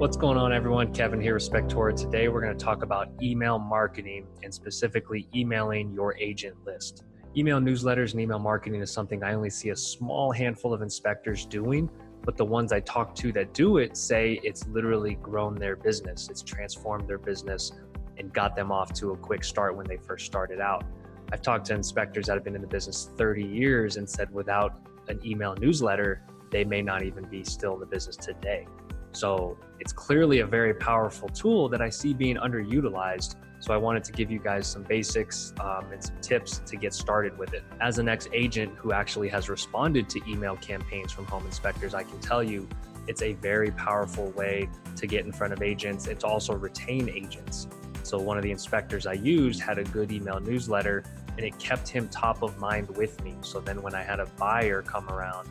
What's going on, everyone? Kevin here with Spectora. Today, we're going to talk about email marketing and specifically emailing your agent list. Email newsletters and email marketing is something I only see a small handful of inspectors doing, but the ones I talk to that do it say it's literally grown their business. It's transformed their business and got them off to a quick start when they first started out. I've talked to inspectors that have been in the business 30 years and said without an email newsletter, they may not even be still in the business today. So it's clearly a very powerful tool that I see being underutilized. So I wanted to give you guys some basics and some tips to get started with it. As an ex-agent who actually has responded to email campaigns from home inspectors, I can tell you it's a very powerful way to get in front of agents and to also retain agents. So one of the inspectors I used had a good email newsletter and it kept him top of mind with me. So then when I had a buyer come around,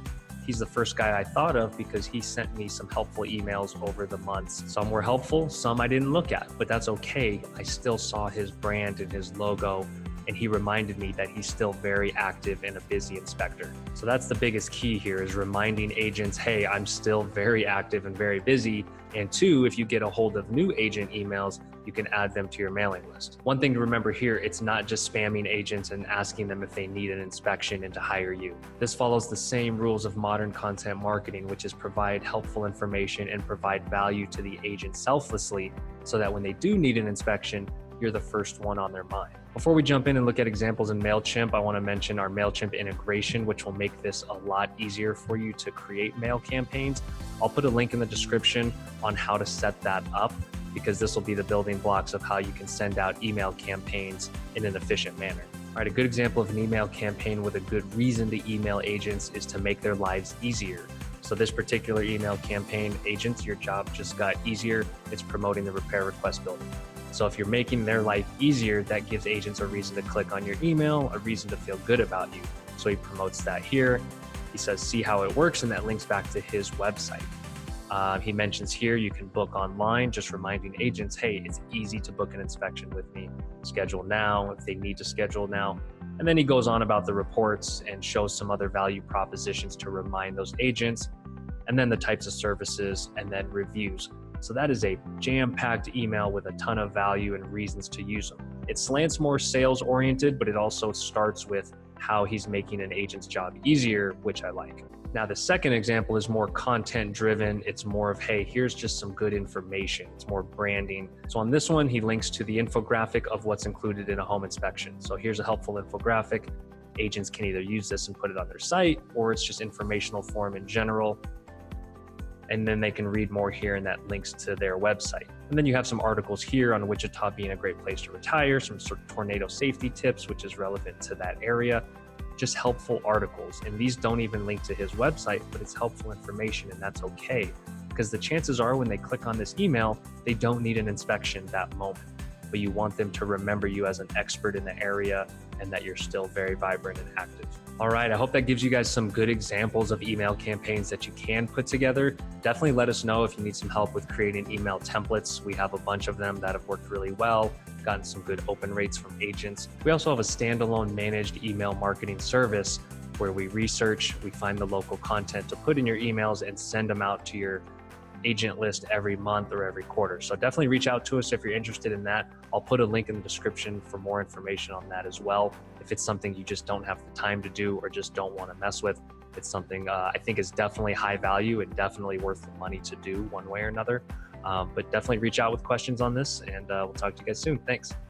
he's the first guy I thought of because he sent me some helpful emails over the months. Some were helpful, some I didn't look at, but that's okay. I still saw his brand and his logo, and he reminded me that he's still very active and a busy inspector. So that's the biggest key here, is reminding agents, hey, I'm still very active and very busy. And two, if you get a hold of new agent emails, you can add them to your mailing list. One thing to remember here, it's not just spamming agents and asking them if they need an inspection and to hire you. This follows the same rules of modern content marketing, which is provide helpful information and provide value to the agent selflessly so that when they do need an inspection, you're the first one on their mind. Before we jump in and look at examples in MailChimp, I want to mention our MailChimp integration, which will make this a lot easier for you to create mail campaigns. I'll put a link in the description on how to set that up, because this will be the building blocks of how you can send out email campaigns in an efficient manner. All right, a good example of an email campaign with a good reason to email agents is to make their lives easier. So this particular email campaign, agents, your job just got easier. It's promoting the repair request builder. So if you're making their life easier, that gives agents a reason to click on your email, a reason to feel good about you. So he promotes that here. He says, see how it works, and that links back to his website. He mentions here you can book online, just reminding agents, hey, it's easy to book an inspection with me. Schedule now if they need to schedule now. And then he goes on about the reports and shows some other value propositions to remind those agents, and then the types of services, and then reviews. So that is a jam-packed email with a ton of value and reasons to use them. It slants more sales-oriented, but it also starts with how he's making an agent's job easier, which I like. Now, the second example is more content-driven. It's more of, hey, here's just some good information. It's more branding. So on this one, he links to the infographic of what's included in a home inspection. So here's a helpful infographic. Agents can either use this and put it on their site, or it's just informational form in general. And then they can read more here, and that links to their website. And then you have some articles here on Wichita being a great place to retire, some sort of tornado safety tips, which is relevant to that area, just helpful articles. And these don't even link to his website, but it's helpful information, and that's okay. Because the chances are when they click on this email, they don't need an inspection that moment, but you want them to remember you as an expert in the area and that you're still very vibrant and active. All right, I hope that gives you guys some good examples of email campaigns that you can put together. Definitely let us know if you need some help with creating email templates. We have a bunch of them that have worked really well, gotten some good open rates from agents. We also have a standalone managed email marketing service where we research, we find the local content to put in your emails and send them out to your agent list every month or every quarter. So definitely reach out to us if you're interested in that. I'll put a link in the description for more information on that as well. If it's something you just don't have the time to do or just don't want to mess with, it's something I think is definitely high value and definitely worth the money to do one way or another. But definitely reach out with questions on this, and we'll talk to you guys soon. Thanks.